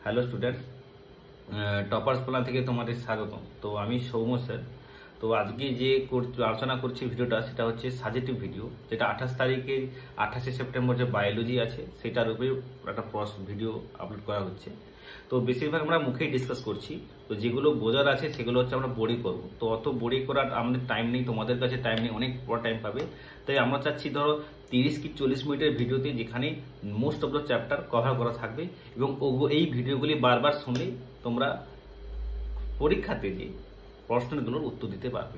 Hello students, toppers plan থেকে তোমাদের স্বাগত। তো আমি সৌম্য স্যার। তো আজকে যে আলোচনা করছি ভিডিওটা, সেটা হচ্ছে সাজেটিভ ভিডিও, যেটা 28 সেপ্টেম্বর যে বায়োলজি আছে সেটার উপরে একটা ভিডিও আপলোড করা হচ্ছে। তো বেশিরভাগ আমরা মুখেই ডিসকাস করছি, তো যেগুলো বোঝার আছে সেগুলো হচ্ছে আমরা বড়ি করব। তো অত বড়ি করার আমাদের টাইম নেই, তোমাদের কাছে টাইম নেই, অনেক বড় টাইম পাবে। তাই আমরা চাচ্ছি ধরো 30 কি 40 মিনিটের ভিডিওতে, যেখানে most of the chapter cover করা থাকবে এবং এই ভিডিওগুলি বারবার শুনলে তোমরা পরীক্ষাতে যে প্রশ্নগুলোর উত্তর দিতে পারবে।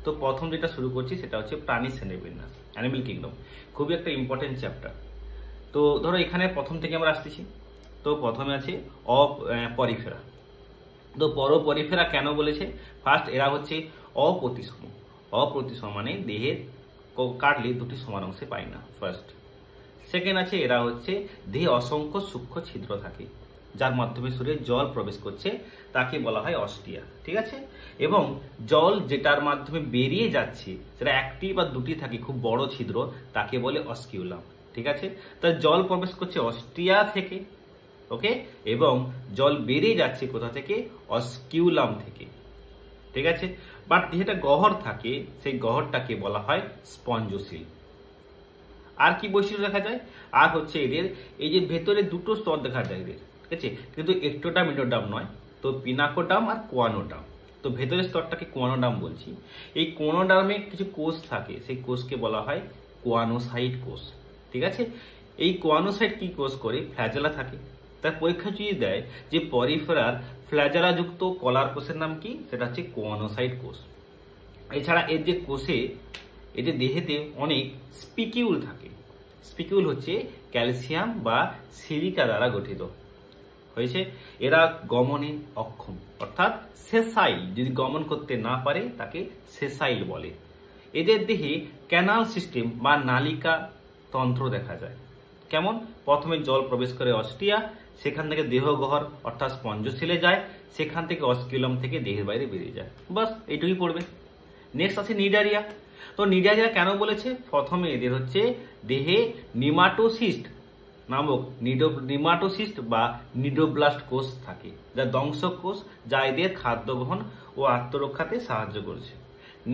তো প্রথম যেটা শুরু করছি সেটা হচ্ছে প্রাণী শ্রেণীবিন্যাস, অ্যানিমেল কিংডম। খুবই একটা ইম্পর্টেন্ট চ্যাপ্টার। তো ধরো এখানে প্রথম থেকে আমরা আসতেছি। তো প্রথমে আছে অপরিফেরা। তো পরিফেরা কেন বলেছে? ফার্স্ট, এরা হচ্ছে অপ্রতিসম। অপ্রতিসম মানে দেহের কাটলে দুটি সমান অংশে পাই না, ফার্স্ট। সেকেন্ড আছে, এরা হচ্ছে দেহে অসংখ্য সূক্ষ্ম ছিদ্র থাকে, যার মাধ্যমে শরীরে জল প্রবেশ করছে, তাকে বলা হয় অস্টিয়া। ঠিক আছে? এবং জল যেটার মাধ্যমে বেরিয়ে যাচ্ছে, সেটা একটি বা দুটি থাকে খুব বড় ছিদ্র, তাকে বলে অস্কিউলাম। ঠিক আছে? তাই জল প্রবেশ করছে অস্টিয়া থেকে, ওকে, এবং জল বেরিয়ে যাচ্ছে কোথা থেকে? অস্কিউলাম থেকে। ঠিক আছে? বাট যেটা গহ্বর থাকে, সেই গহ্বরটাকে বলা হয় স্পঞ্জোসিল। আর কি বৈশিষ্ট্য দেখা যায়? আর হচ্ছে এদের এই যে ভেতরে দুটো স্তর দেখা যায় এদের, ঠিক আছে, কিন্তু একটোডাম এন্ডোডাম নয়। তো পিনাকোডাম আর কোয়ানোডাম। তো ভেতরের স্তরটাকে কোয়ানোডাম বলছি। এই কোয়ানোডামে কিছু কোষ থাকে, সেই কোষকে বলা হয় কোয়ানোসাইট কোষ। ঠিক আছে? এই কোয়ানোসাইট কি কোষ করে? ফ্ল্যাজেলা থাকে। তার পরীক্ষা যদি দেয় যে পরিফেরার ফ্ল্যাজেলা যুক্ত কলার কোষের নাম কি, সেটা হচ্ছে কোয়ানোসাইট কোষ। এছাড়া এর যে কোষে, এদের দেহেতে অনেক স্পিকিউল থাকে। স্পিকিউল হচ্ছে ক্যালসিয়াম বা সিলিকা দ্বারা গঠিত হয়েছে। এরা গমনে অক্ষম, অর্থাৎ সেসাইল। যদি গমন করতে না পারে তাকে সেসাইল বলে। এদের দেহে ক্যানাল সিস্টেম বা নালিকা তন্ত্র দেখা যায়। কেমন? প্রথমে জল প্রবেশ করে অস্টিয়া, সেখান থেকে দেহগহ্বর অর্থাৎ স্পঞ্জোসিলে যায়, সেখান থেকে অস্কিউলাম থেকে দেহের বাইরে বেরিয়ে যায়। বাস এইটুকুই পড়বে। নেক্সট আছে নিডারিয়া। তো নিডারিয়া কেন বলেছে? প্রথমে এদের হচ্ছে দেহে নিমাটোসিস্ট নামক নিমাটোসিস্ট বা নিডোব্লাস্ট কোষ থাকে, যা দংশক কোষ, যা এদের খাদ্য গ্রহণ ও আত্মরক্ষাতে সাহায্য করছে।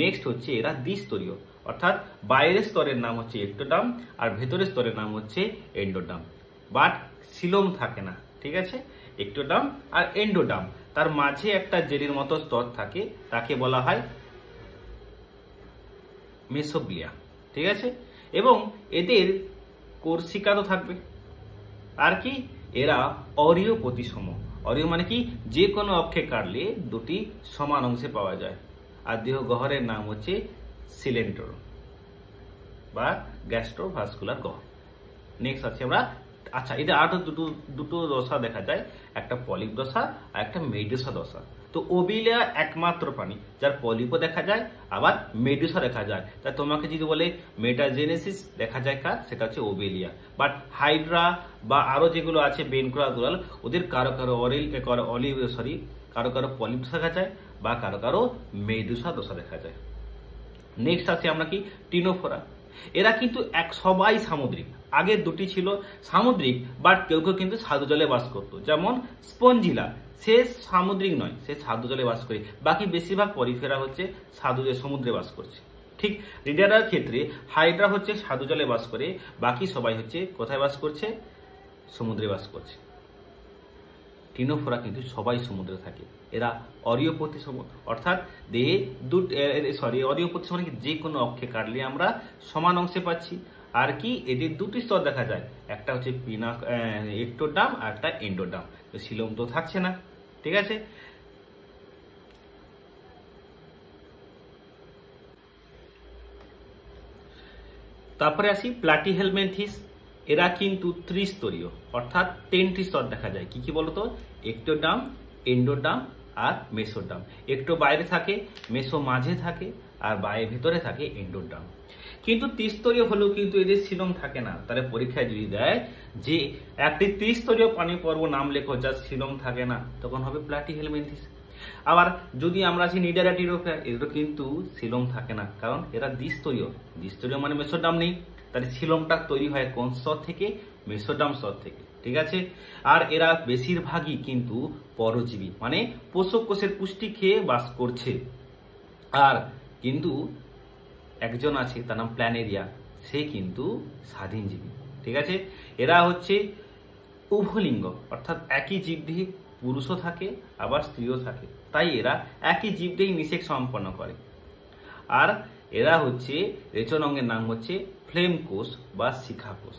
নেক্সট হচ্ছে এরা দ্বিস্তরীয়, অর্থাৎ বাইরের স্তরের নাম হচ্ছে একটোডাম আর ভেতরের স্তরের নাম হচ্ছে এন্ডোডাম। বাট সিলোম থাকে না। ঠিক আছে? একটোডাম আর এন্ডোডাম, তার মাঝে একটা জেলির মতো স্তর থাকে, তাকে বলা হয় মেসোগ্লিয়া। ঠিক আছে? এবং এদের কোর্সিকা তো থাকবে। আর কি? এরা অরীয় প্রতিসম। অরীয় মানে কি? যে কোনো অক্ষে কাটলে দুটি সমান অংশে পাওয়া যায়। আর দেহ গহ্বরের নাম হচ্ছে সিলেন্ড্রো বা গ্যাস্ট্রোভাস্কুলার গহ্বর। নেক্সট আছে আমরা, আচ্ছা, এদের আরো দুটো দশা দেখা যায়, একটা পলিপ দশা আর একটা মেডুসা দশা। তো ওবিলিয়া একমাত্র প্রাণী যার পলিপও দেখা যায়, আবার মেডুসা দেখা যায়। তাই তোমাকে যদি বলে মেটাজেনেসিস দেখা যায় কার, সেটা হচ্ছে ওবিলিয়া। বাট হাইড্রা বা আরো যেগুলো আছে বেনক্রাগুলাল, ওদের কারো কারো কারো কারো পলিপ দেখা যায় বা কারো কারো মেডুসা দশা দেখা যায়। নেক্সট আছে আমরা কি, টিনোফোরা। এরা কিন্তু সবাই সামুদ্রিক। আগের দুটি ছিল সামুদ্রিক, বাট কেউ কেউ কিন্তু স্বাদু জলে বাস করতো, যেমন স্পঞ্জিলা। সে সামুদ্রিক নয়, সে স্বাদু জলে বাস করে। বাকি বেশিরভাগ পরিফেরা হচ্ছে সমুদ্রে বাস করছে। ঠিক রিডারার ক্ষেত্রে হাইড্রা হচ্ছে স্বাদু জলে বাস করে, বাকি সবাই হচ্ছে কোথায় বাস করছে? সমুদ্রে বাস করছে। টিনোফোরা কিন্তু সবাই সমুদ্রে থাকে। এরা অরীয় প্রতিসম, অর্থাৎ দেহে অরীয় প্রতিসম মানে যে কোনো অক্ষে কাটলে আমরা সমান অংশে পাচ্ছি। আর কি? এদের দুটি স্তর দেখা যায়, একটা হচ্ছে একটোডাম আর একটা এন্ডোডাম। তো সিলোম তো থাকছে না। ঠিক আছে? তারপরে আসি প্লাটিহেলমিনথিস। এরা কিন্তু ত্রিস্তরীয়, অর্থাৎ 10টি স্তর দেখা যায়। কি কি বলতো? একটোডাম, এন্ডোডাম আর মেসোডাম। একটো বাইরে থাকে, মেসো মাঝে থাকে, আর ভেতরে থাকে এন্ডোডাম। কিন্তু ত্রিস্তরীয় হলেও কিন্তু এদের সিলোম থাকে না। তাহলে পরীক্ষায় যদি দেয় যে একটি ত্রিস্তরীয় প্রাণী পর্ব নাম লেখো যার সিলোম থাকে না, তখন হবে প্লাটিহেলমিনথিস। আবার যদি আমরা আছি নিডারা টিনোফোরা, এদেরও কিন্তু সিলোম থাকে না, কারণ এরা দ্বিস্তরীয়। দ্বিস্তরীয় মানে মেসোডাম নেই, তাহলে সিলোমটা তৈরি হয় কোন স্তর থেকে? মেসোডাম স্তর থেকে। ঠিক আছে। আর এরা বেশিরভাগই কিন্তু পরজীবী, মানে পোষক কোষের পুষ্টি খেয়ে বাস করছে। আর কিন্তু একজন আছে, তার নাম প্ল্যানেরিয়া, সে কিন্তু স্বাধীনজীবী। ঠিক আছে। এরা হচ্ছে উভলিঙ্গ, অর্থাৎ একই জীবদেহে পুরুষও থাকে আবার স্ত্রীও থাকে, তাই এরা একই জীবদেহে নিষেক সম্পন্ন করে। আর এরা হচ্ছে রেচন অঙ্গের নাম হচ্ছে ফ্লেম কোষ বা শিখা কোষ।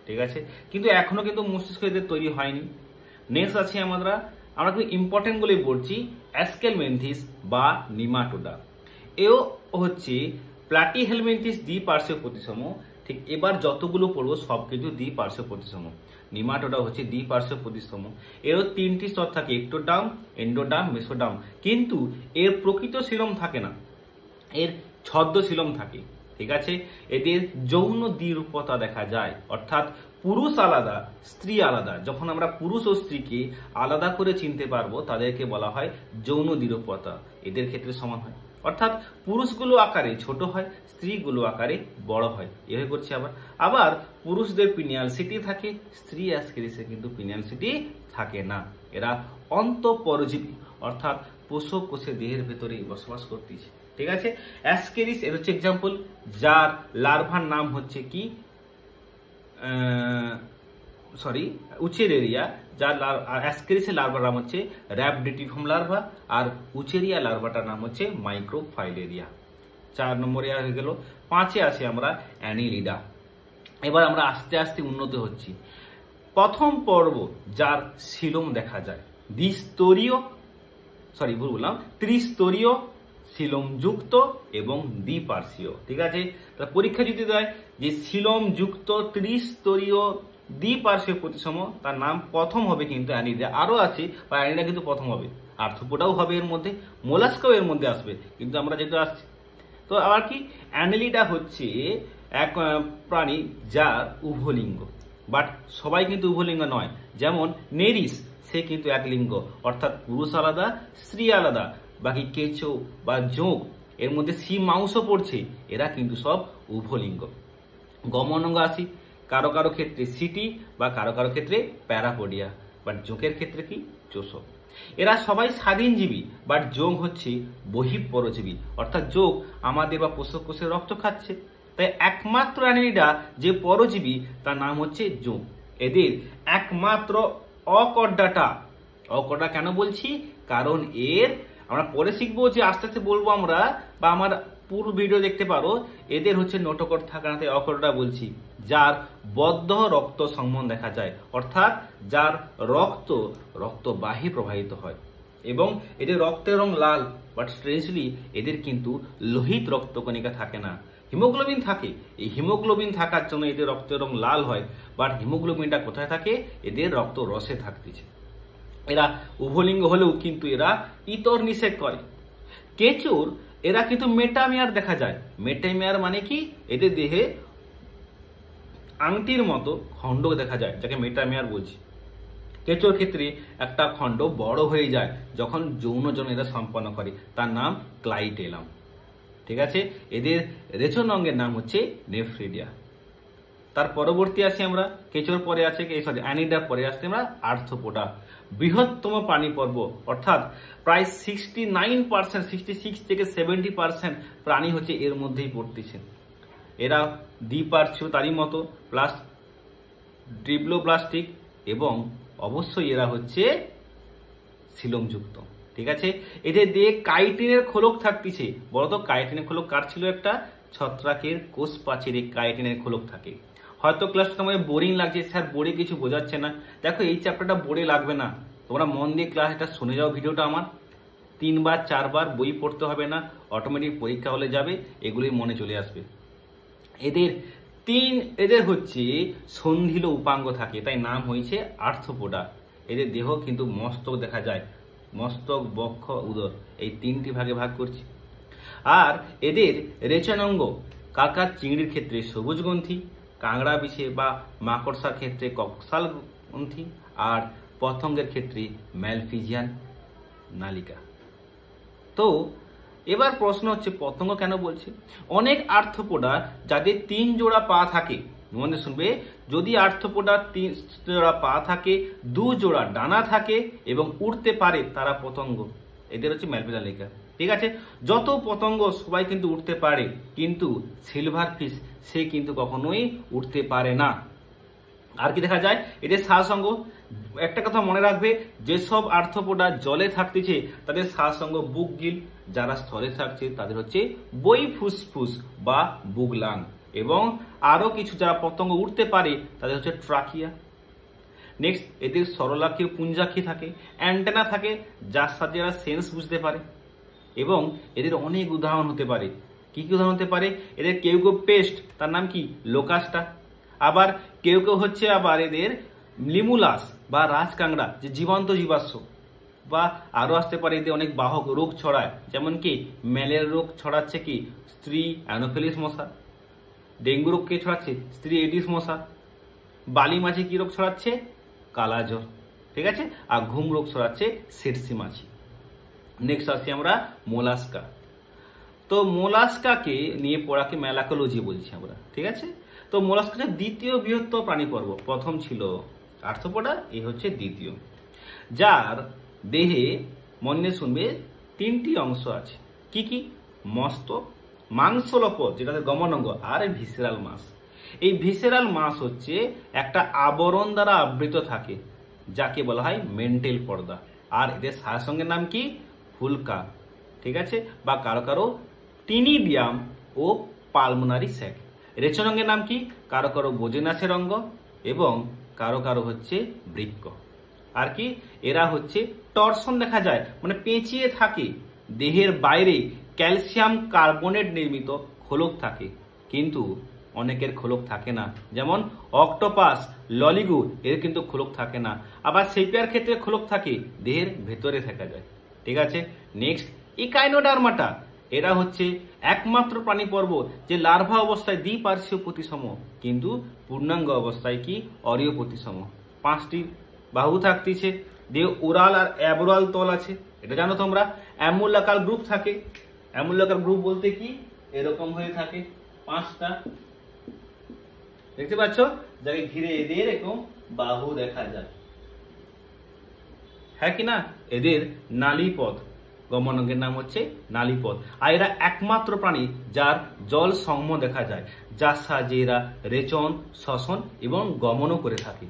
ঠিক আছে। কিন্তু এখনো কিন্তু মস্তিষ্ক এদের তৈরি হয়নি। নেক্সট আছে আমরা কিন্তু ইম্পর্টেন্ট গুলি পড়ছি, অ্যাস্কেলমেন্থিস বা নিমাটোডা। এও হচ্ছে প্লাটিহেলমিনথিস দ্বিপার্শ্বীয় প্রতিসম। ঠিক এবার যতগুলো পড়বো সব কিন্তু দ্বিপার্শ্বীয় প্রতিসম। নিমাটোডা হচ্ছে দ্বিপার্শ্বীয় প্রতিসম। এরও 3টি স্তর থাকে, এক্টোডার্ম, এন্ডোডার্ম, মেসোডার্ম। কিন্তু এর প্রকৃত সিলম থাকে না, এর ছদ্ম সিলম থাকে। ঠিক আছে। এদের যৌন দ্বিরূপতা দেখা যায়, অর্থাৎ পুরুষ আলাদা স্ত্রী আলাদা। যখন আমরা পুরুষ ও স্ত্রীকে আলাদা করে চিনতে পারবো তাদেরকে বলা হয় যৌন দ্বিরূপতা। এদের ক্ষেত্রে সমান হয়, অর্থাৎ পুরুষগুলো আকারে ছোট হয়, স্ত্রীগুলো আকারে বড় হয়। এভাবে করছে। আবার পুরুষদের পিনিয়াল সিটি থাকে, স্ত্রী অ্যাসকেরিসে কিন্তু পিনিয়াল সিটি থাকে না। এরা অন্তঃপরজীবী, অর্থাৎ পোষক কোষে দেহের ভেতরে বসবাস করতেছে। ঠিক আছে। অ্যাসকেরিস এর হচ্ছে এক্সাম্পল, যার লার্ভার নাম হচ্ছে কি উচেরেরিয়া। যার অ্যাসকেরিসের লার্ভার নাম হচ্ছে র্যাবডিটিফর্ম লার্ভা, আর উচেরিয়া লার্ভাটার নাম হচ্ছে মাইক্রোফাইলেরিয়া। 4 নম্বরে হয়ে গেল। 5-এ আসে আমরা অ্যানিলিডা। এবার আমরা আস্তে আস্তে উন্নত হচ্ছি। প্রথম পর্ব, যার সিলোম দেখা যায় ত্রিস্তরীয়, সিলোম যুক্ত এবং দ্বিপার্শ্বীয়। ঠিক আছে। পরীক্ষা যদি দেয় যে সিলোম যুক্ত ত্রিস্তরীয় দ্বিপার্শ্বীয় প্রতিসম, তার নাম প্রথম হবে কিন্তু অ্যানিলিডা। আরো আছে, বা অ্যানিলিডা কিন্তু প্রথম হবে, আর্থ্রোপোডাও হবে এর মধ্যে, মোলাস্কাও এর মধ্যে আসবে, কিন্তু আমরা যেহেতু আসছি। তো আবার কি, অ্যানিলিডা হচ্ছে এক প্রাণী যার উভলিঙ্গ, বাট সবাই কিন্তু উভলিঙ্গ নয়। যেমন নেরিস, সে কিন্তু এক লিঙ্গ, অর্থাৎ পুরুষ আলাদা স্ত্রী আলাদা। বাকি কেঁচো বা জোঁক, এর মধ্যে সি মাউসও পড়ছে, এরা কিন্তু সব উভলিঙ্গ। গমনাঙ্গ আসি, কারো কারো ক্ষেত্রে সিটি বা কারো কারো ক্ষেত্রে প্যারাপোডিয়া, বাট জোঁকের ক্ষেত্রে কি চোষক। এরা সবাই স্বাধীনজীবী, বাট যোগ হচ্ছে বহিঃপরজীবী, অর্থাৎ যোগ আমাদের বা পোষক কোষের রক্ত খাচ্ছে। তাই একমাত্র অ্যানিলিডা যে পরজীবী, তার নাম হচ্ছে যোগ। এদের একমাত্র অকর্ডা কেন বলছি, কারণ এর আমরা পরে শিখবো, যে আস্তে আস্তে বলবো আমরা, বা আমার পুরো ভিডিও দেখতে পারো। এদের হচ্ছে নোটোকট থাকা না, তাই অকর্ডা বলছি। যার বদ্ধ রক্ত সংবহন দেখা যায়, অর্থাৎ যার রক্তবাহী প্রবাহিত হয়, এবং এদের রক্তের রং লাল। বাট স্ট্রেঞ্জলি এদের কিন্তু লোহিত রক্তকণিকা থাকে না, হিমোগ্লোবিন থাকে। এই হিমোগ্লোবিন থাকার জন্য এদের রক্তের রং লাল হয়, বাট হিমোগ্লোবিনটা কোথায় থাকে, এদের রক্ত রসে থাকতেছে। এরা উভলিঙ্গ হলেও কিন্তু এরা ইতর নিষেধ করে। কেঁচোর এরা কিন্তু মেটামিয়ার দেখা যায়। মেটামিয়ার মানে কি, এদের দেহে আংটির মতো খণ্ড দেখা যায়, যাকে মেটামিয়ার বলছি। কেঁচোর ক্ষেত্রে একটা খণ্ড বড় হয়ে যায় যখন যৌনজন এরা সম্পন্ন করে, তার নাম ক্লাইটেলাম। ঠিক আছে। এদের রেচন অঙ্গের নাম হচ্ছে নেফ্রিডিয়া। তার পরবর্তী আসি আমরা, কেঁচোর পরে আছে অ্যানিলিডার পরে আসছে আমরা আর্থ্রোপোডা, বৃহত্তম প্রাণী পর্ব। অর্থাৎ প্রায় 69%, 66 থেকে 70% প্রাণী হচ্ছে এর মধ্যেই পড়তেছে। এরা দ্বিপার্শ্বীয়, তারই মতো, প্লাস ড্রিপ্লোব্লাস্টিক, এবং অবশ্যই এরা হচ্ছে সিলোমযুক্ত। ঠিক আছে। এদের দিয়ে কাইটিনের খোলক থাকতেছে। বলতো কাইটিনের খোলক কার ছিল? একটা ছত্রাকের কোষ প্রাচীরে কাইটিনের খোলক থাকে। হয়তো ক্লাসটা তোমাদের বোরিং লাগছে, স্যার বোর্ডে কিছু বোঝাচ্ছে না। দেখো, এই চ্যাপ্টারটা বোর্ডে লাগবে না, তোমরা মন দিয়ে ক্লাসটা শুনে যাও। ভিডিওটা আমার 3বার 4বার বই পড়তে হবে না, অটোমেটিক পরীক্ষা হলে যাবে, এগুলি মনে চলে আসবে। এদের হচ্ছে সন্ধিল উপাঙ্গ থাকে, তাই নাম হয়েছে আর্থ্রোপোডা। এদের দেহ কিন্তু মস্তক দেখা যায়, মস্তক, বক্ষ, উদর, এই 3টি ভাগে ভাগ করছি। আর এদের রেচনাঙ্গ কাকার চিংড়ির ক্ষেত্রে সবুজ গ্রন্থি, কাঁকড়া বিছে বা মাকড়সার ক্ষেত্রে কক্সাল গ্রন্থি, আর পতঙ্গের ক্ষেত্রে ম্যালফিজিয়ান নালিকা। তো এবার প্রশ্ন হচ্ছে, পতঙ্গ কেন বলছে? অনেক আর্থ্রোপোডা যাদের 3 জোড়া পা থাকে, মনে শুনবে, যদি আর্থ্রোপোডার 3 জোড়া পা থাকে, 2 জোড়া ডানা থাকে এবং উড়তে পারে তারা পতঙ্গ। এদের হচ্ছে ম্যালপিলালিকা। ঠিক আছে, যত পতঙ্গ সবাই কিন্তু উঠতে পারে, কিন্তু সিলভার ফিশ সে কিন্তু কখনোই উঠতে পারে না। আর কি দেখা যায়, এদের শ্বাসঅঙ্গ, একটা কথা মনে রাখবে, যেসব আর্থ্রোপোডা জলে থাকতেছে তাদের শ্বাসঅঙ্গ বুক গিল, যারা স্থলে থাকছে তাদের হচ্ছে বই ফুসফুস বা বুগলাং, এবং আরো কিছু যারা পতঙ্গ উঠতে পারে তাদের হচ্ছে ট্রাকিয়া। নেক্সট, এদের সরলাক্ষী পুঞ্জাক্ষী থাকে, অ্যান্টেনা থাকে যার সাথে এরা সেন্স বুঝতে পারে, এবং এদের অনেক উদাহরণ হতে পারে। কি কি উদাহরণ হতে পারে, এদের কেউ কেউ পেস্ট, তার নাম কি লোকাস্টা, আবার কেউ কেউ হচ্ছে আবার এদের লিমুলাস বা রাজকাংড়া, যে জীবন্ত জীবাশ্ম, বা আরো আসতে পারে এদের অনেক বাহক রোগ ছড়ায়, যেমন কি ম্যালেরিয়া রোগ ছড়াচ্ছে কি স্ত্রী অ্যানোফিলিস মশা, ডেঙ্গু রোগ কে ছড়াচ্ছে স্ত্রী এডিস মশা, বালি মাছি কি রোগ ছড়াচ্ছে কালা জ্বর, ঠিক আছে, আর ঘুম রোগ ছড়াচ্ছে সিরসি মাছি। নেক্সট আসি আমরা মোলাস্কা। তো মোলাস্কাকে নিয়ে পড়াকে ম্যালাকোলজি বলছি আমরা, ঠিক আছে। তো মোলাস্কা হচ্ছে দ্বিতীয় বৃহত্তম প্রাণী পর্ব, প্রথম ছিল আর্থ্রোপোডা, এই হচ্ছে দ্বিতীয়, যার দেহে মনে শুনবে 3টি অংশ আছে। কি কি, মস্তক, মাংসলপদ যেটা গমনাঙ্গ, আর ভিসেরাল মাস। এই ভিসেরাল মাস হচ্ছে একটা আবরণ দ্বারা আবৃত থাকে, যাকে বলা হয় মেন্টেল পর্দা। আর এদের শ্বাসঙ্গের নাম কি ফুলকা, ঠিক আছে, বা কারো কারো টিনিডিয়াম ও পালমোনারি স্যাক। রেচনাঙ্গের নাম কি, কারো কারো বোজেনাসের অঙ্গ, এবং কারো কারো হচ্ছে বৃক্ক। আর কি, এরা হচ্ছে টর্সন দেখা যায়, মানে পেঁচিয়ে থাকে। দেহের বাইরে ক্যালসিয়াম কার্বনেট নির্মিত খোলক থাকে, কিন্তু অনেকের খোলক থাকে না, যেমন অক্টোপাস, ললিগু, এর কিন্তু খোলক থাকে না। আবার সেপিয়ার ক্ষেত্রে খোলক থাকে, দেহের ভেতরে থাকা যায়, ঠিক আছে। নেক্সট, ইকাইনোডার্মাটা, এরা হচ্ছে একমাত্র প্রাণী পর্ব যে লার্ভা অবস্থায় দ্বিপার্শ্বীয় প্রতিসম, কিন্তু পূর্ণাঙ্গ অবস্থায় কি অরীয় প্রতিসম। 5টি বাহু থাকতেছে, দেহ ওরাল আর অ্যাবোরাল তল আছে, এটা জানো তোমরা। অ্যামুলাকার গ্রুপ থাকে, অ্যামুলাকার গ্রুপ বলতে কি এরকম হয়ে থাকে 5টা, দেখতে পাচ্ছ, যাকে ঘিরে এদের এরকম বাহু দেখা যায়, হ্যাঁ কি না। এদের নালীপথ, গমনাঙ্গের নাম হচ্ছে নালীপথ। আর এরা একমাত্র প্রাণী যার জল সংম দেখা যায়, যার সাহায্যে এরা রেচন, শ্বসন এবং গমনও করে থাকে,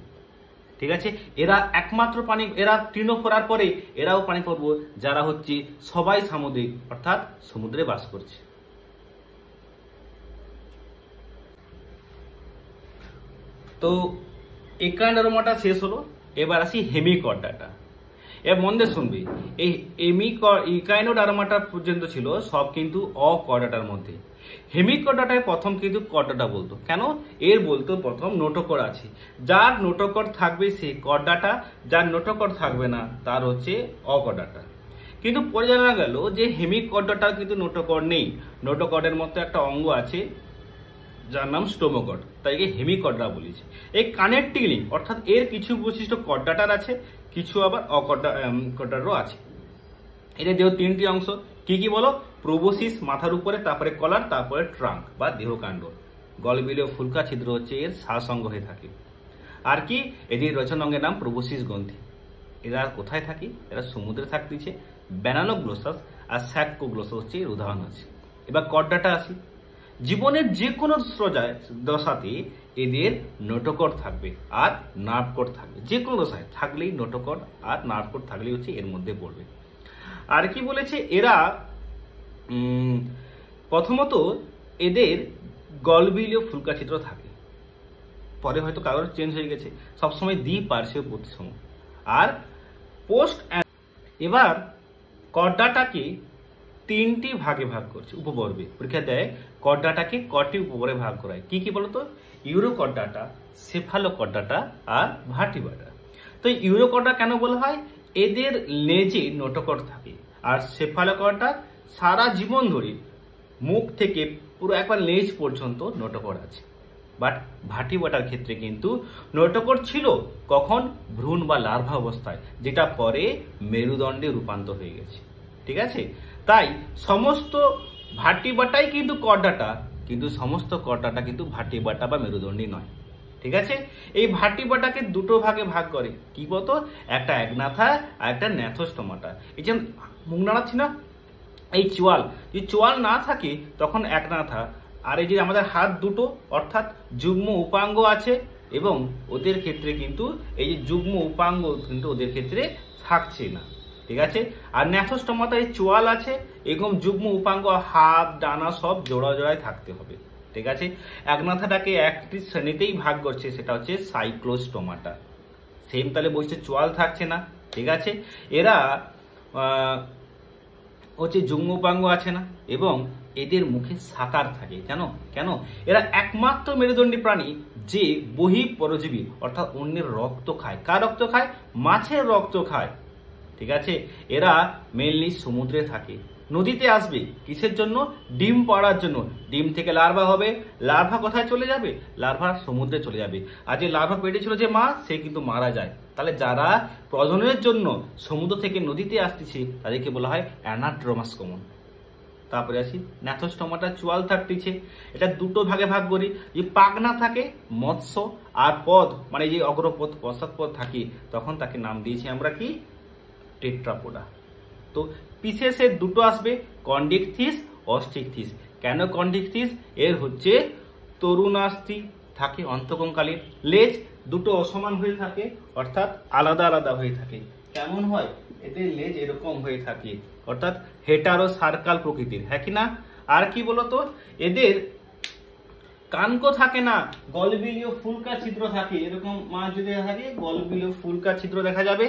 ঠিক আছে। এরা একমাত্র প্রাণী, এরা তৃণভোরার পরে এরাও প্রাণী পর্ব যারা হচ্ছে সবাই সামুদ্রিক, অর্থাৎ সমুদ্রে বাস করছে। তো ইকাইনোডার্মাটা শেষ হলো, এবার আসি হেমিকর্ডাটা। এর মন দিয়ে শুনবি, এই ইকাইনোডার্মাটা পর্যন্ত ছিল সব কিন্তু অকর্ডাটার মধ্যে। হেমিকর্ডাটায় প্রথম কিন্তু কর্ডাটা বলতো, কেন, এর বলতো প্রথম নোটোকর আছে, যার নোটোকর থাকবে সে কর্ডাটা, যার নোটোকর থাকবে না তার হচ্ছে অকর্ডাটা। কিন্তু পরে জানা গেল যে হেমিকর্ডাটার কিন্তু নোটোকর নেই, নোটোকর্ডের মতো একটা অঙ্গ আছে যার নাম স্টোমোকর্ড, তাই হেমিকর্ডা বলেছে। এই কানেক্টিং লিঙ্ক, অর্থাৎ এর কিছু বৈশিষ্ট্য কর্ডাটার আছে, কিছু আবার অকর্ডাটারও আছে। এটা দেহ 3টি অংশ, কি কি বলো, প্রোবোসিস মাথার উপরে, তারপরে কলার, তারপরে ট্রাঙ্ক বা দেহকাণ্ড। গলবিলীয় ফুলকা ছিদ্র হচ্ছে এর শ্বাসঅঙ্গ হয়ে থাকে। আর কি, এদের রচনাঙ্গের নাম প্রোবোসিস গ্রন্থি। এরা কোথায় থাকে, এরা সমুদ্রে থাকতেছে। ব্যানানোগ্লোসাস আর স্যাকোগ্লোসাস হচ্ছে এর উদাহরণ আছে। এবার কর্ডাটা আসি, জীবনের যে কোনো দশাতে এদের নোটোকর থাকবে আর নার্ভকর থাকবে, যে কোনো দশায় থাকলেই নোটোকর আর নার্ভকর থাকলেই হচ্ছে এর মধ্যে পড়বে। আর কি বলেছে, এরা প্রথমত এদের গলবিলীয় ফুলকা ছিদ্র থাকে, পরে হয়তো কারোর চেঞ্জ হয়ে গেছে, সবসময় দ্বিপার্শ্বীয় প্রতিসম। আর পোস্ট, এবার কর্ডাটাকে 3টি ভাগে ভাগ করছে উপপর্বে, পরীক্ষা দেয় কর্ডাটাকে কটি উপপর্বে ভাগ করায়, কি কি বলতো, ইউরোকর্ডাটা, সেফালোকর্ডাটা আর ভার্টিব্রাটা। তো ইউরোকর্ডা কেন বলা হয়, এদের লেজে নোটোকর থাকে, আর সেফালোকর্ডা সারা জীবন ধরে মুখ থেকে পুরো একবার লেজ পর্যন্ত নোটোকর আছে। বাট ভার্টিব্রাটার ক্ষেত্রে কিন্তু নোটোকর ছিল কখন, ভ্রূণ বা লার্ভা অবস্থায়, যেটা পরে মেরুদণ্ডে রূপান্তর হয়ে গেছে, ঠিক আছে। তাই সমস্ত ভার্টিব্রাটাই কিন্তু কর্ডাটা, কিন্তু সমস্ত কর্টাটা কিন্তু ভার্টিব্রাটা বা মেরুদণ্ডী নয়। ঠিক আছে, এই ভার্টিব্রাটাকে দুটো ভাগে ভাগ করে, কি বলতো, একটা একনাথা আর একটা ন্যাথোস্টোমাটা। এই যে মুখ নাড়াচ্ছি না, এই চোয়াল, যদি চোয়াল না থাকে তখন একনাথা, আর এই যে আমাদের হাত দুটো অর্থাৎ যুগ্ম উপাঙ্গ আছে, এবং ওদের ক্ষেত্রে কিন্তু এই যে যুগ্ম উপাঙ্গ কিন্তু ওদের ক্ষেত্রে থাকছে না। ঠিক আছে, আর ন্যাথোস্টোমাতে এই চোয়াল আছে এবং যুগ্ম উপাঙ্গ হাত ডানা সব জোড়া জোড়ায় থাকতে হবে। ঠিক আছে, একনাথাটাকে একটি শ্রেণীতেই ভাগ করছে, সেটা হচ্ছে সাইক্লোস্টোমাটা। সেম তাহলে বলছে চোয়াল থাকছে না। ঠিক আছে, এরা হচ্ছে যুগ্ম উপাঙ্গ আছে না, এবং এদের মুখে সাকার থাকে। কেন এরা একমাত্র মেরুদণ্ডী প্রাণী যে বহিঃপরজীবী, অর্থাৎ অন্যের রক্ত খায়। কার রক্ত খায়? মাছের রক্ত খায়। ঠিক আছে, এরা মেনলি সমুদ্রে থাকে। নদীতে আসবে কিসের জন্য? ডিম পাড়ার জন্য। ডিম থেকে লার্ভা হবে, লার্ভা কোথায় চলে যাবে? লার্ভা সমুদ্রে চলে যাবে। আর যে লার্ভা পেটে ছিল যে মা, সে কিন্তু মারা যায়। তাহলে যারা প্রজননের জন্য সমুদ্র থেকে নদীতে আসতেছে তাদেরকে বলা হয় অ্যানাড্রোমাস কমন। তারপরে আসি ন্যাথোস্টোমাটা, চোয়াল থাকতেছে, এটা দুটো ভাগে ভাগ করি। যে পাখনা থাকে মৎস্য, আর পদ মানে যে অগ্রপদ পশ্চাৎপদ থাকে, তখন তাকে নাম দিয়েছি আমরা কি? টেট্রাপোডা। তো বিশেষে দুটো আসবে, কন্ডিকথিস, অস্টিকথিস। কেন কন্ডিকথিস? এর হচ্ছে তরুণাস্থি থাকে অন্তঃকঙ্কালের, লেজ দুটো অসমান হয়ে থাকে, অর্থাৎ আলাদা আলাদা হয়ে থাকে। কেমন হয়? এদের লেজ এরকম হয়ে থাকে, অর্থাৎ হেটারো সার্কাল প্রকৃতির। হ্যাঁ কি না? আর কি বলতো, এদের কানকো থাকে না, গলবিলীয় ফুলকা ছিদ্র থাকে। এরকম মাছ যদি থাকে গলবিলীয় ফুলকা ছিদ্র দেখা যাবে।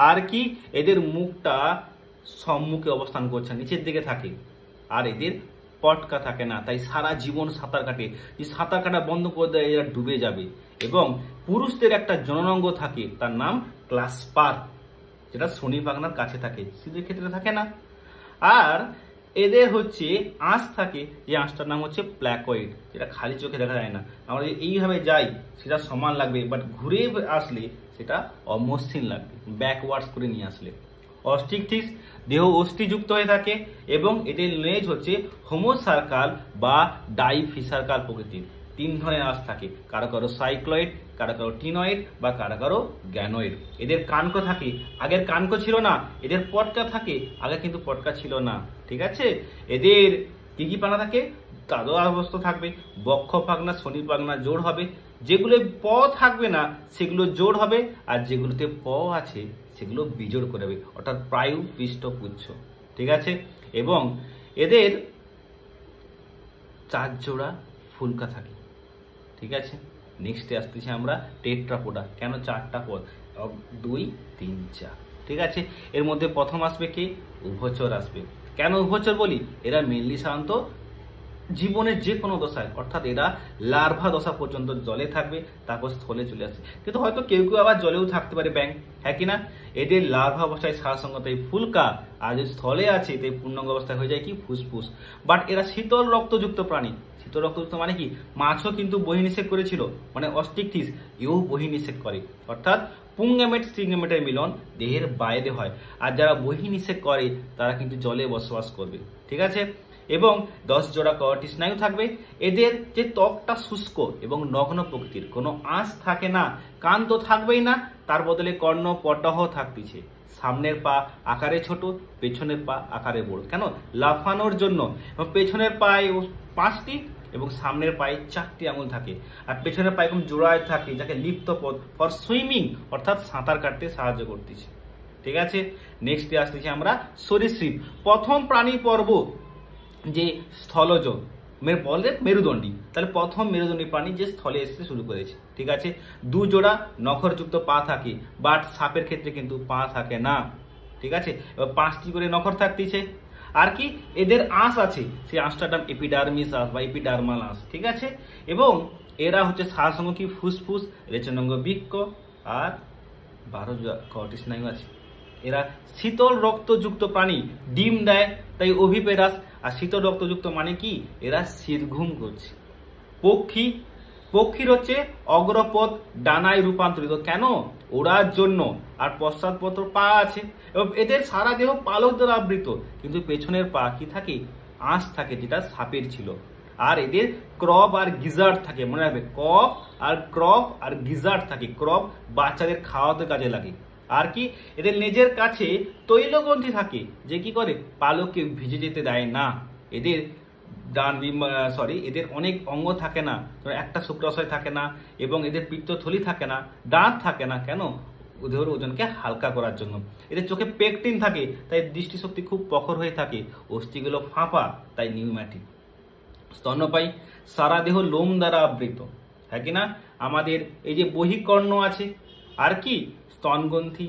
আর কি, এদের মুখটা সম্মুখে অবস্থান করছে, নিচের দিকে থাকে। আর এদের পটকা থাকে না, তাই সারা জীবন সাঁতার কাটে। এই সাঁতার কাটা বন্ধ করে দেয়, এরা ডুবে যাবে। এবং পুরুষদের একটা জননাঙ্গ থাকে, তার নাম ক্লাস্পার, যেটা শনি পাখনার কাছে থাকে, স্ত্রীদের ক্ষেত্রে থাকে না। আর এদের হচ্ছে আঁশ থাকে, যে আঁশটার নাম হচ্ছে প্ল্যাকয়েড, যেটা খালি চোখে দেখা যায় না। আমরা যদি এইভাবে যাই সেটা সমান লাগবে, বাট ঘুরে আসলে সেটা অমসৃণ লাগবে, ব্যাকওয়ার্ডস করে নিয়ে আসলে। অস্টিকথিস, দেহ অস্থিযুক্ত হয়ে থাকে, এবং এদের লেজ হচ্ছে হোমোসার্কাল বা ডাইফিসার্কাল প্রকৃতির। তিন ধরনের আঁশ থাকে, কারো কারো সাইক্লয়েড, কারো কারো টিনয়েড বা কারো কারো গ্যানয়েড। এদের কানকো থাকে, আগের কানকো ছিল না। এদের পটকা থাকে, আগে কিন্তু পটকা ছিল না। ঠিক আছে, এদের কি কি পাখনা থাকে? তাদের অবস্থা থাকবে, বক্ষ পাখনা, শনি পাখনা জোড় হবে। যেগুলো প থাকবে না সেগুলো জোড় হবে, আর যেগুলোতে প আছে সেগুলো বিজোড় করে হবে, অর্থাৎ প্রায়ু পৃষ্ঠপুচ্ছ। ঠিক আছে, এবং এদের 4 জোড়া ফুলকা থাকে। ঠিক আছে, নেক্সটে আসতেছি আমরা টেট্রাপোডা। কেন 4টা পদ? 2, 3, 4। ঠিক আছে, এর মধ্যে প্রথম আসবে কি? উভচর আসবে। কেন উভচর বলি? এরা মেনলি সাধারণত জীবনের যে কোনো দশায়, অর্থাৎ এরা লার্ভা দশা পর্যন্ত জলে থাকবে, তারপর স্থলে চলে আসে। কিন্তু হয়তো কেউ কেউ আবার জলেও থাকতে পারে, ব্যাঙ। হ্যাঁ কিনা? এদের লার্ভা অবস্থায় সারসঙ্গত এই ফুলকা, আর যদি স্থলে আছে তাই পূর্ণাঙ্গ অবস্থায় হয়ে যায় কি? ফুসফুস। বাট এরা শীতল রক্তযুক্ত প্রাণী। শীতল রক্তযুক্ত মানে কি? মাছও কিন্তু বহির্নিষেক করেছিল, মানে অস্টিকথিস এও বহির্নিষেক করে, অর্থাৎ পুংগেমেট স্ট্রিংগেমেটের মিলন দেহের বাইরে হয়। আর যারা বহির্নিষেক করে তারা কিন্তু জলে বসবাস করবে। ঠিক আছে, এবং 10 জোড়া কর্টি স্নায়ু থাকবে। এদের যে ত্বকটা শুষ্ক এবং নগ্ন প্রকৃতির, কোনো আঁশ থাকে না, কান তো থাকবেই না, তার বদলে কর্ণ পটহ থাকতেছে। সামনের পা আকারে ছোট, পেছনের পা আকারে বড়। কেন? লাফানোর জন্য। এবং পেছনের পায়ে 5টি এবং সামনের পায়ে 4টি আঙুল থাকে, আর পেছনের পায়ে এরকম জোড়ায় থাকে, যাকে লিপ্ত পদ ফর সুইমিং, অর্থাৎ সাঁতার কাটতে সাহায্য করতেছে। ঠিক আছে, নেক্সটে আসতেছি আমরা সরীসৃপ। প্রথম প্রাণী পর্ব যে স্থলজ বলে মেরুদণ্ডী, তাহলে প্রথম মেরুদণ্ডী প্রাণী যে স্থলে এসে শুরু করেছে। ঠিক আছে, 2 জোড়া নখরযুক্ত পা থাকে, বাট সাপের ক্ষেত্রে কিন্তু পা থাকে না। ঠিক আছে, এবার 5টি করে নখর থাকতেছে। আর কি? এদের আঁশ আছে, সেই আঁশটার নাম এপিডার্মিস আঁশ বা এপিডার্মাল আঁশ। ঠিক আছে, এবং এরা হচ্ছে সারসঙ্গ কি? ফুসফুস, রেচনাঙ্গ বৃক্ক, আর 12 জোড়া কর্টি স্নায়ু আছে। এরা শীতল রক্তযুক্ত প্রাণী, ডিম দেয়, তাই ওভিপেরাস। আর শীতল রক্তযুক্ত মানে কি? এরা শীতঘুম করছে। পক্ষী, পক্ষীর হচ্ছে অগ্রপদ ডানায় রূপান্তরিত। কেন? ওড়ার জন্য। আর পশ্চাৎপদ পা আছে, এবং এদের সারা দেহ পালক দ্বারা আবৃত, কিন্তু পেছনের পা কি থাকে? আঁশ থাকে, যেটা সাপের ছিল। আর এদের ক্রপ আর গিজার্ড থাকে, মনে রাখবে কপ আর ক্রপ আর গিজার্ড থাকে। ক্রপ বাচ্চাদের খাওয়াতে কাজে লাগে। আর কি এদের লেজের কাছে তৈলগ্রন্থি থাকে, যে কি করে পালককে ভিজে যেতে দেয় না। এদের এদের অনেক অঙ্গ থাকে না, একটা শুক্রাশয় থাকে না, এবং এদের পিত্তথলি থাকে না, দাঁত থাকে না। কেন? ওদের ওজনকে হালকা করার জন্য। এদের চোখে পেকটিন থাকে, তাই দৃষ্টিশক্তি খুব প্রখর হয়ে থাকে। অস্থিগুলো ফাঁপা, তাই নিউম্যাটিক। স্তন্যপায়ী সারা দেহ লোম দ্বারা আবৃত, হ্যাঁ কিনা? আমাদের এই যে বহিকর্ণ আছে, আর কি স্তনগ্রন্থি,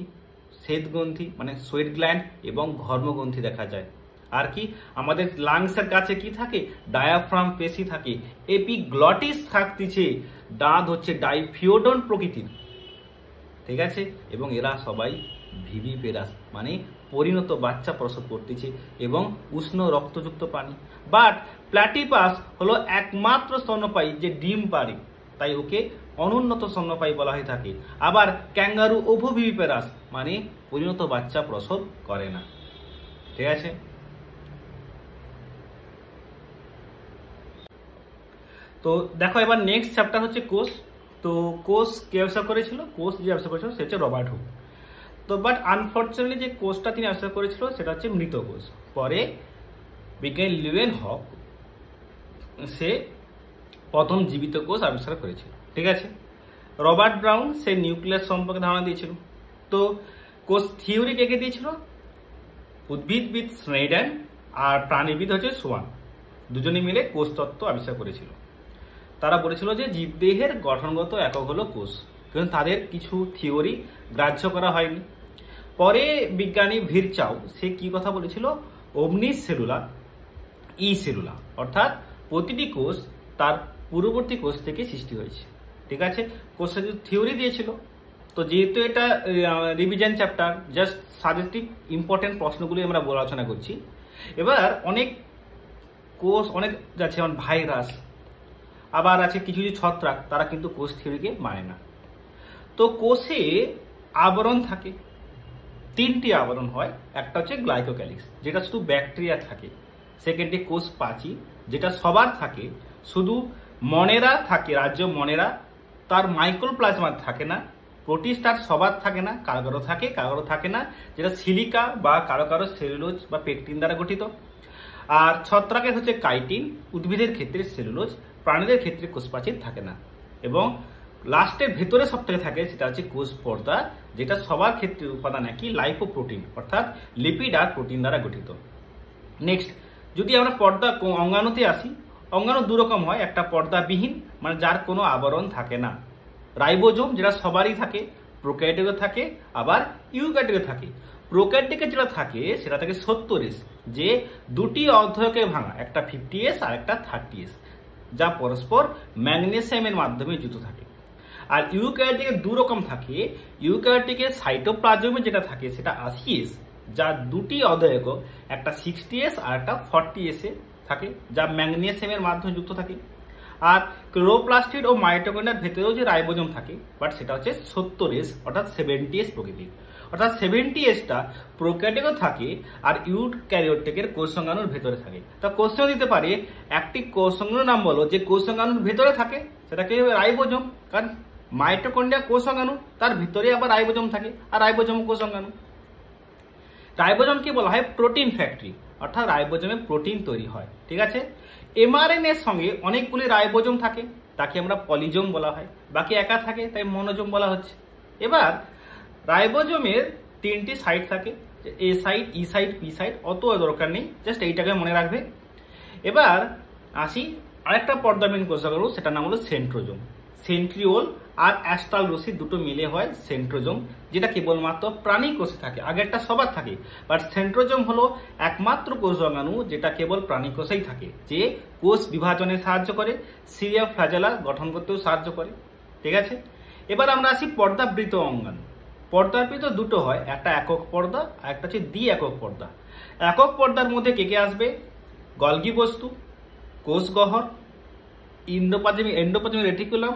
শ্বেতগ্রন্থি মানে সোয়েট গ্ল্যান্ড এবং ঘর্মগ্রন্থি দেখা যায়। আর কি আমাদের লাংসের কাছে কি থাকে? ডায়াফ্রাম পেশি থাকে। এপিগ্লটিস থাকতেছে, দাঁত হচ্ছে ডাইফিওডন প্রকৃতির, ঠিক আছে? এবং এরা সবাই ভিভিপেরাস মানে পরিণত বাচ্চা প্রসব করতেছে এবং উষ্ণ রক্তযুক্ত প্রাণী। বাট প্ল্যাটিপাস হলো একমাত্র স্তন্যপায়ী যে ডিম পারে, তাই ওকে অনুন্নত স্তন্যপায়ী বলা হয়ে থাকে। আবার ক্যাঙ্গারু ওভোভিভিপেরাস মানে পরিণত বাচ্চা প্রসব করে না, ঠিক আছে? তো দেখো এবার নেক্সট চ্যাপ্টার হচ্ছে কোষ। তো কোষ কে আবিষ্কার করেছিল? কোষ যে আবিষ্কার করেছিল সে হচ্ছে রবার্ট হুক। তো বাট আনফর্চুনেটলি যে কোষটা তিনি আবিষ্কার করেছিল সেটা হচ্ছে মৃত কোষ। পরে বিজ্ঞানী লিউয়েনহক সে প্রথম জীবিত কোষ আবিষ্কার করেছিল, ঠিক আছে? রবার্ট ব্রাউন সে নিউক্লিয়াস সম্পর্কে ধারণা দিয়েছিল। তো কোষ থিওরি কে দিয়েছিল? উদ্ভিদবিদ স্নেইডেন আর প্রাণীবিদ হচ্ছে সোয়ান, দুজনে মিলে কোষ তত্ত্ব আবিষ্কার করেছিল। তারা বলেছিল যে জীবদেহের গঠনগত একক হলো কোষ, কিন্তু তাদের কিছু থিওরি গ্রাহ্য করা হয়নি। পরে বিজ্ঞানী ভিরচাও সে কি কথা বলেছিল? ওমনিস সেলুলা ই সেলুলা, অর্থাৎ প্রতিটি কোষ তার পূর্ববর্তী কোষ থেকে সৃষ্টি হয়েছে, ঠিক আছে? কোষের থিওরি দিয়েছিল। তো যেহেতু এটা revision chapter, just suggestive important প্রশ্নগুলি আমরা আলোচনা করছি। এবার অনেক কোষ অনেক আছে, যেমন ভাইরাস, আবার আছে কিছু কিছু ছত্রাক, তারা কিন্তু কোষ থিওরিকে মানে না। তো কোষে আবরণ থাকে, তিনটি আবরণ হয়। একটা হচ্ছে গ্লাইকোক্যালিক্স, যেটা শুধু ব্যাকটেরিয়া থাকে। সেকেন্ডে কোষ প্রাচীর, যেটা সবার থাকে, শুধু মনেরা থাকে, রাজ্য মনেরা, তার মাইক্রোপ্লাজমা থাকে না। প্রোটিস্টার সবার থাকে না, কারো কারো থাকে, কারো কারো থাকে না, যেটা সিলিকা বা কারো কারো সেলুলোজ বা পেকটিন দ্বারা গঠিত। আর ছত্রাকের হচ্ছে কাইটিন, উদ্ভিদের ক্ষেত্রে সেলুলোজ, প্রাণীদের ক্ষেত্রে কোষ প্রাচীর থাকে না। এবং লাস্টের ভেতরে সব থেকে থাকে সেটা হচ্ছে কোষ পর্দা, যেটা সবার ক্ষেত্রে উপাদান একই, লাইপোপ্রোটিন অর্থাৎ লিপিড আর প্রোটিন দ্বারা গঠিত। নেক্সট যদি আমরা পর্দা অঙ্গাণুতে আসি, অঙ্গাণু দু রকম হয়, একটা পর্দাবিহীন মানে যার কোনো আবরণ থাকে না, রাইবোজোম যেটা সবারই থাকে, প্রোক্যারিওটে থাকে, আবার ইউক্যারিওটে থাকে। প্রোক্যারিওটে যেটা থাকে সেটা থাকে 70S, যে দুটি অর্ধকে ভাঙা, একটা 50S আর একটা 30S, যা পরস্পর ম্যাগনেসিয়ামের মাধ্যমে যুক্ত থাকে। আর ইউক্যারিওটিকে দু রকম থাকে, ইউক্যারিওটিকে সাইটোপ্লাজমে যেটা থাকে সেটা 80S, যা দুটি অর্ধক, একটা 60S আর একটা 40S এ থাকে, যা ম্যাগনেসিয়ামের মাধ্যমে যুক্ত থাকে। আর ক্লোরোপ্লাস্টিড ও মাইটোকন্ড্রিয়ার ভেতরেও যে রাইবোজোম থাকে, বাট সেটা হচ্ছে 70S অর্থাৎ 70S প্রকৃতির। অর্থাৎ 70Sটা প্রোক্যারিওটে থাকে আর ইউক্যারিওটের কোষাঙ্গাণুর ভেতরে থাকে। তা কোশ্চেন দিতে পারে একটি কোষাঙ্গাণুর নাম বলো যে কোষাঙ্গাণুর ভেতরে থাকে, সেটা কি হবে? রাইবোজোম। কারণ মাইটোকন্ড্রিয়া কোষাঙ্গাণু, তার ভিতরে আবার রাইবোজোম থাকে, আর রাইবোজোম কোষাঙ্গাণু। রাইবোজোমকে বলা হয় প্রোটিন ফ্যাক্টরি, অর্থাৎ রাইবোজোমে প্রোটিন তৈরি হয়, ঠিক আছে? এমআরএনএ এর সঙ্গে অনেকগুলি রাইবোজোম থাকে, তাকে আমরা পলিজোম বলা হয়। বাকি একা থাকে, তাই মনোজোম বলা হচ্ছে। এবার রাইবোজোমের তিনটি সাইট থাকে, এ সাইট, ই সাইট, পি সাইট, অত দরকার নেই, জাস্ট এইটাকে মনে রাখবে। এবার আসি আরেকটা পর্দাবিহীন কোষাঙ্গাণু, সেটার নাম হলো সেন্ট্রোজোম। সেন্ট্রিওল আর অ্যাস্ট্রাল রশ্মি দুটো মিলে হয় সেন্ট্রোজোম, যেটা কেবলমাত্র প্রাণী কোষে থাকে, আগেরটা সবার থাকে। বাট সেন্ট্রোজোম হলো একমাত্র কোষাঙ্গাণু যেটা কেবল প্রাণী কোষেই থাকে, যে কোষ বিভাজনে সাহায্য করে, সিরিয়া ফ্ল্যাজেলা গঠন করতেও সাহায্য করে, ঠিক আছে? এবার আমরা আসি পর্দাবৃত অঙ্গাণু। পর্দাবৃত দুটো হয়, একটা একক পর্দা আর একটা হচ্ছে দ্বি একক পর্দা। একক পর্দার মধ্যে কে কে আসবে? গলগি বস্তু, কোষগহ্বর, এন্ডোপ্লাজমিক রেটিকুলাম,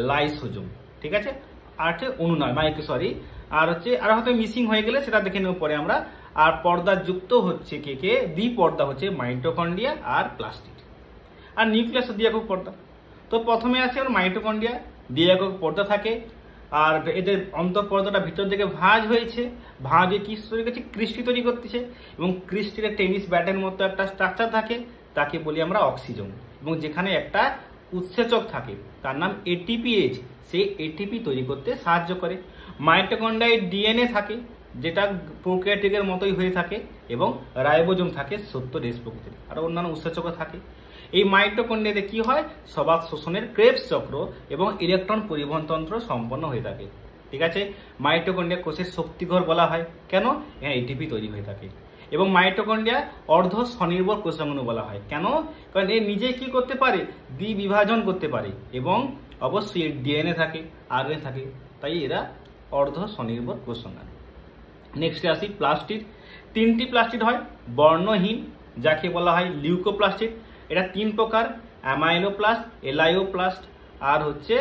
লাইসোজোম, ঠিক আছে? আর হচ্ছে অনুনয় আর হচ্ছে আর হয়তো মিসিং হয়ে গেলে সেটা দেখে নেব পরে আমরা। আর পর্দা যুক্ত হচ্ছে কে কে? দ্বি পর্দা হচ্ছে মাইটোকন্ড্রিয়া আর প্লাস্টিড। আর নিউক্লিয়াসে দ্বি একক পর্দা। তো প্রথমে আসে ওর মাইটোকন্ড্রিয়া, দ্বি একক পর্দা থাকে, আর এদের অন্তঃপর্দাটা ভিতর দিকে ভাঁজ হয়েছে, ভাঁজে কি তৈরি করছে, ক্রিস্টি তৈরি করতেছে, এবং ক্রিস্টির টেনিস ব্যাটের মতো একটা স্ট্রাকচার থাকে, তাকে বলি আমরা অক্সিজোম, এবং যেখানে একটা উৎসেচক থাকে তার নাম এটিপিএইচ, সেই এটিপি তৈরি করতে সাহায্য করে। মাইটোকন্ড্রিয়ায় ডিএনএ থাকে যেটা প্রোক্যারিওটের মতোই হয়ে থাকে, এবং রাইবোজোম থাকে সত্য রেস প্রকৃতির, আর অন্যান্য উৎসেচকও থাকে। এই মাইটোকন্ড্রিয়াতে কি হয়, সবাত শোষণের ক্রেবস চক্র এবং ইলেকট্রন পরিবহন তন্ত্র সম্পন্ন হয়ে থাকে। ঠিক আছে, মাইটোকন্ড্রিয়া কোষের শক্তিঘর বলা হয়, কেন, এখানে এটিপি তৈরি হয়ে থাকে। এবং মাইটোকন্ড্রিয়া অর্ধ স্বনির্ভর কোষাঙ্গু বলা হয়, কেন, কারণ এ নিজে কি করতে পারে, দ্বিবিভাজন করতে পারে, এবং অবশ্যই এর ডিএনএ থাকে, আরএনএ থাকে, তাই এরা অর্ধ স্বনির্ভর কোষাঙ্গু। নেক্সটে আসি প্লাস্টিড। 3টি প্লাস্টিড হয়, বর্ণহীন যাকে বলা হয় লিউকোপ্লাস্টিড, এটা 3 প্রকার, অ্যামাইলোপ্লাস্ট, এলাইওপ্লাস্ট আর হচ্ছে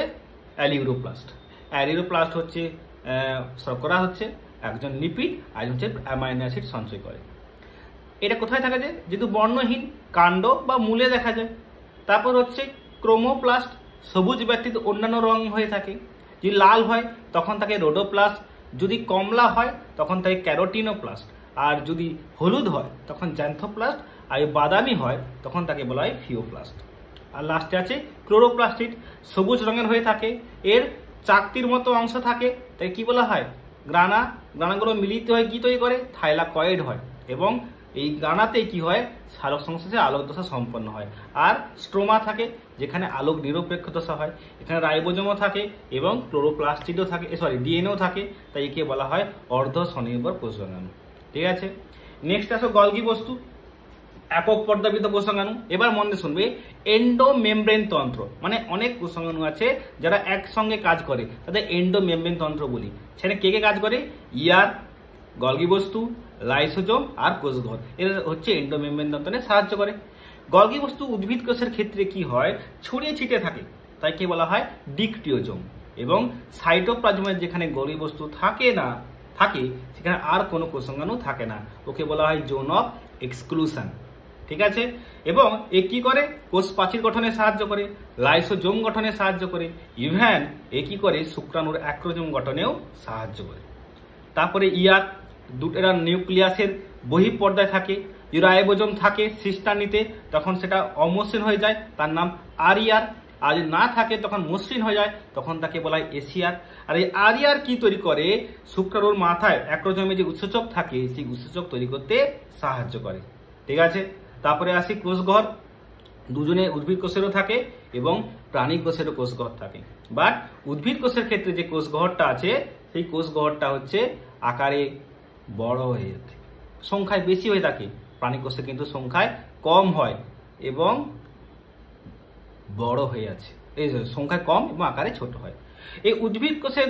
অ্যালিউরোপ্লাস্ট। অ্যালিউরোপ্লাস্ট হচ্ছে শর্করা হচ্ছে একজন লিপিড, আর হচ্ছে অ্যামাইনো অ্যাসিড সঞ্চয় করে। এটা কোথায় থাকে, যেহেতু বর্ণহীন, কাণ্ড বা মূলে দেখা যায়। তারপর হচ্ছে ক্রোমোপ্লাস্ট, সবুজ ব্যতীত অন্যান্য রং হয়ে থাকে, যদি লাল হয় তখন থাকে রোডোপ্লাস্ট, যদি কমলা হয় তখন থাকে ক্যারোটিনোপ্লাস্ট, আর যদি হলুদ হয় তখন জ্যান্থোপ্লাস্ট, আর বাদামি হয় তখন তাকে বলা হয় ফিওপ্লাস্ট। আর লাস্টে আছে ক্লোরোপ্লাস্টিড, সবুজ রঙের হয়ে থাকে, এর চাকতির মতো অংশ থাকে, তাই কি বলা হয় গ্রানা। গ্রানাগুলো মিলিত হয়ে কি তৈরি করে, থাইলাকয়েড হয়, এবং এই গ্রানাতে কি হয়, সালোক সংশ্লেষে আলোক দশা সম্পন্ন হয়। আর স্ট্রোমা থাকে যেখানে আলোক নিরপেক্ষ দশা হয়, এখানে রাইবোজোমও থাকে এবং ক্লোরোপ্লাস্টিডও থাকে, ডিএনএও থাকে, তাই একে বলা হয় অর্ধ স্বনির্ভর কোষাঙ্গু। ঠিক আছে, নেক্সট আসো গলগি বস্তু, একক পর্দাবৃত কোষাঙ্গু। এবার মন দিয়ে শুনবে, এন্ডোমেমব্রেন তন্ত্র, মানে অনেক কোষাঙ্গু আছে যারা একসঙ্গে কাজ করে, তাদের এন্ডোমেমব্রেন তন্ত্র বলি। সেখানে কে কে কাজ করে, ইয়ার, গলগি বস্তু, লাইসোজোম আর কোষঘর, এর হচ্ছে এন্ডোমেমব্রেন তন্ত্রে সাহায্য করে। গলগি বস্তু উদ্ভিদ কোষের ক্ষেত্রে কি হয়, ছড়িয়ে ছিটে থাকে, তাই কে বলা হয় ডিকটিওজোম। এবং সাইটোপ্লাজমের যেখানে গলগি বস্তু থাকে না, থাকে সেখানে আর কোনো কোষাঙ্গু থাকে না, ওকে বলা হয় জোন অফ এক্সক্লুশন। ঠিক আছে, এবং এ কি করে, কোষ প্রাচীর গঠনে সাহায্য করে, লাইসোজোম গঠনে সাহায্য করে, ইভেন এ কি করে শুক্রাণুর অ্যাক্রোজোম গঠনেও সাহায্য করে। তারপরে ইয়ার, দুটো নিউক্লিয়াসের বহিঃপর্দায় থাকে, রাইবোজোম থাকে সিস্টার্নিতে, তখন সেটা অমসৃণ হয়ে যায়, তার নাম আরিয়ার। আর যদি না থাকে তখন মসৃণ হয়ে যায়, তখন তাকে বলা হয় এসিয়ার। আর এই আরিয়ার কি তৈরি করে, শুক্রাণুর মাথায় অ্যাক্রোজোমে যে উৎসেচক থাকে সেই উৎসেচক তৈরি করতে সাহায্য করে। ঠিক আছে, তারপরে আসি কোষঘর। দুজনে উদ্ভিদ কোষেরও থাকে এবং প্রাণী কোষেরও কোষঘর থাকে, বাট উদ্ভিদ কোষের ক্ষেত্রে যে কোষঘরটা আছে সেই কোষঘরটা হচ্ছে আকারে বড় হয়ে থাকে, সংখ্যায় বেশি হয়ে থাকে। প্রাণী কোষে কিন্তু সংখ্যায় কম হয় এবং বড় হয়ে আছে, এই সংখ্যায় কম এবং আকারে ছোট হয়। এই উদ্ভিদ কোষের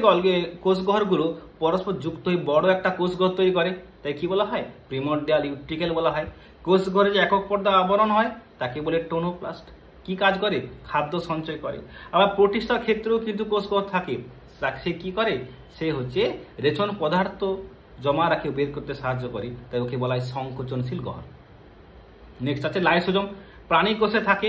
কোষঘরগুলো পরস্পর যুক্ত হয়ে বড় একটা কোষঘর তৈরি করে, তাই কি বলা হয় প্রিমোর্ডিয়াল ইউট্রিকেল বলা হয়। কোষঘরে যে একক পর্দা আবরণ হয় তাকে বলে টোনোপ্লাস্ট। কি কাজ করে, খাদ্য সঞ্চয় করে। আবার প্রোটিস্টার ক্ষেত্রেও কিন্তু কোষঘর থাকে, সে কি করে, সে হচ্ছে রেচন পদার্থ জমা রাখে বের করতে সাহায্য করে, তাই ওকে বলা হয় সংকোচনশীল গহ্বর। নেক্সট আছে লাইসোজোম, প্রাণী কোষে থাকে।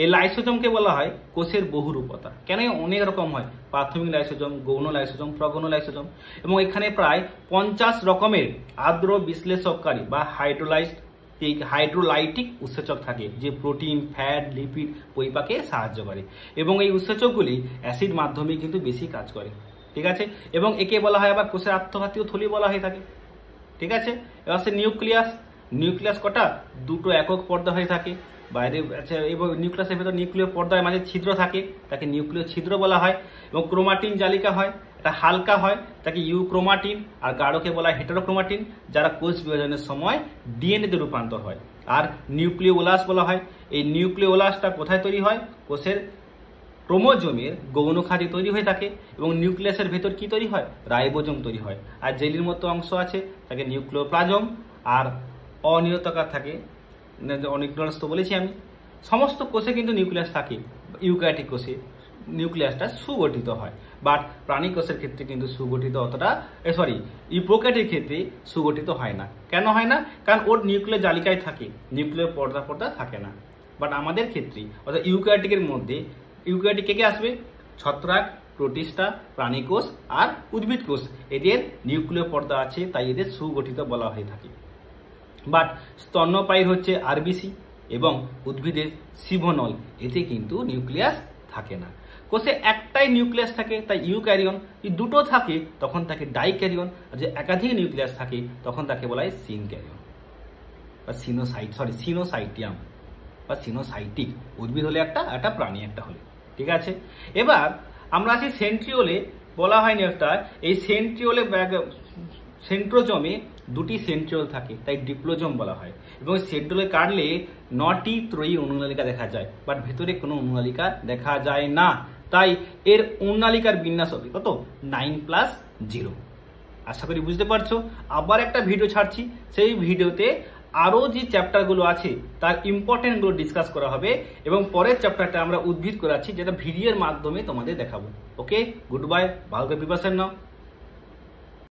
এই লাইসোজোমকে বলা হয় কোষের বহুরূপতা। কেন, অনেক রকম হয়, প্রাথমিক লাইসোজোম, গৌণ লাইসোজোম, প্রগৌণ লাইসোজোম, এবং এখানে প্রায় 50 রকমের আর্দ্র বিশ্লেষককারী বা হাইড্রোলাইটিক উৎসেচক থাকে, যে প্রোটিন, ফ্যাট, লিপিড পরিপাকে সাহায্য করে, এবং এই উৎসেচকগুলি অ্যাসিড মাধ্যমে কিন্তু বেশি কাজ করে। ঠিক আছে, এবং একে বলা হয় আবার কোষের আত্মঘাতীয় থলি বলা হয়ে থাকে। ঠিক আছে, এবার সে নিউক্লিয়াস। নিউক্লিয়াস কটা, দুটো একক পর্দা হয়ে থাকে বাইরে, আচ্ছা, এবং নিউক্লিয়াসের ভেতর নিউক্লিয় পর্দার মাঝে ছিদ্র থাকে, তাকে নিউক্লিয় ছিদ্র বলা হয়। এবং ক্রোমাটিন জালিকা হয়, এটা হালকা হয়, তাকে ইউক্রোমাটিন। আর গাঢ়কে বলা হয় হেটারোক্রোমাটিন, যারা কোষ বিভাজনের সময় ডিএনএতে রূপান্তর হয়। আর নিউক্লিওলাস বলা হয়। এই নিউক্লিওলাসটা কোথায় তৈরি হয়, কোষের ক্রোমোজোমের গৌণ খাঁটি তৈরি হয়ে থাকে, এবং নিউক্লিয়াসের ভেতর কি তৈরি হয়, রাইবোজোম তৈরি হয়। আর জেলির মতো অংশ আছে তাকে নিউক্লিওপ্লাজম। আর অনিয়তাকার থাকে, অনিউক্লিয়াস তো বলেছি আমি। সমস্ত কোষে কিন্তু নিউক্লিয়াস থাকে, ইউক্যারিওটিক কোষে নিউক্লিয়াসটা সুগঠিত হয়, বাট প্রাণী কোষের ক্ষেত্রে কিন্তু সুগঠিত অতটা, প্রোক্যারিওটিক ক্ষেত্রে সুগঠিত হয় না। কেন হয় না, কারণ ওর নিউক্লিয়ার জালিকায় থাকে, নিউক্লিয়ার পর্দা থাকে না। বাট আমাদের ক্ষেত্রে অর্থাৎ ইউক্যারিওটিকের মধ্যে ইউক্যারিওটিক কে আসবে? ছত্রাক, প্রোটিস্টা, প্রাণীকোষ আর উদ্ভিদ কোষ। এদের নিউক্লিয় পর্দা আছে, তাই এদের সুগঠিত বলা হয়ে থাকে। বাট স্তন্যপায়ীর হচ্ছে আরবিসি এবং উদ্ভিদের সিভোনল, এতে কিন্তু নিউক্লিয়াস থাকে না। কোষে একটাই নিউক্লিয়াস থাকে, তাই ইউক্যারিয়ন। যদি দুটো থাকে তখন তাকে ডাইক্যারিয়ন, আর যে একাধিক নিউক্লিয়াস থাকে তখন তাকে বলা হয় সিনক্যারিয়ন বা সিনোসাইটিয়াম বা সিনোসাইটিক। উদ্ভিদ হলে একটা প্রাণী একটা হলে, ঠিক আছে। এবার আমরা আছি সেন্ট্রিওলে। বলা হয়নি একটা, এই সেন্ট্রিওলে সেন্ট্রোজমে দুটি সেন্ট্রিওল থাকে, তাই ডিপ্লোজম বলা হয়। এবং সেন্ট্রিওলে কাটলে 9টি ত্রয়ী অনুনালিকা দেখা যায়, বাট ভেতরে কোনো অনুনালিকা দেখা যায় না, তাই এর অনুনালিকার বিন্যাস হবে কত? 9+0। আশা করি বুঝতে পারছো। আবার একটা ভিডিও ছাড়ছি, সেই ভিডিওতে আরো যে চ্যাপ্টারগুলো আছে তার ইম্পর্টেন্টগুলো ডিসকাস করা হবে এবং পরের চ্যাপ্টারটা আমরা উদ্ভিদ করাচ্ছি, যেটা ভিডিওর মাধ্যমে তোমাদের দেখাবো। ওকে, গুড বাই, ভালো করে প্রিপারেশন নাও।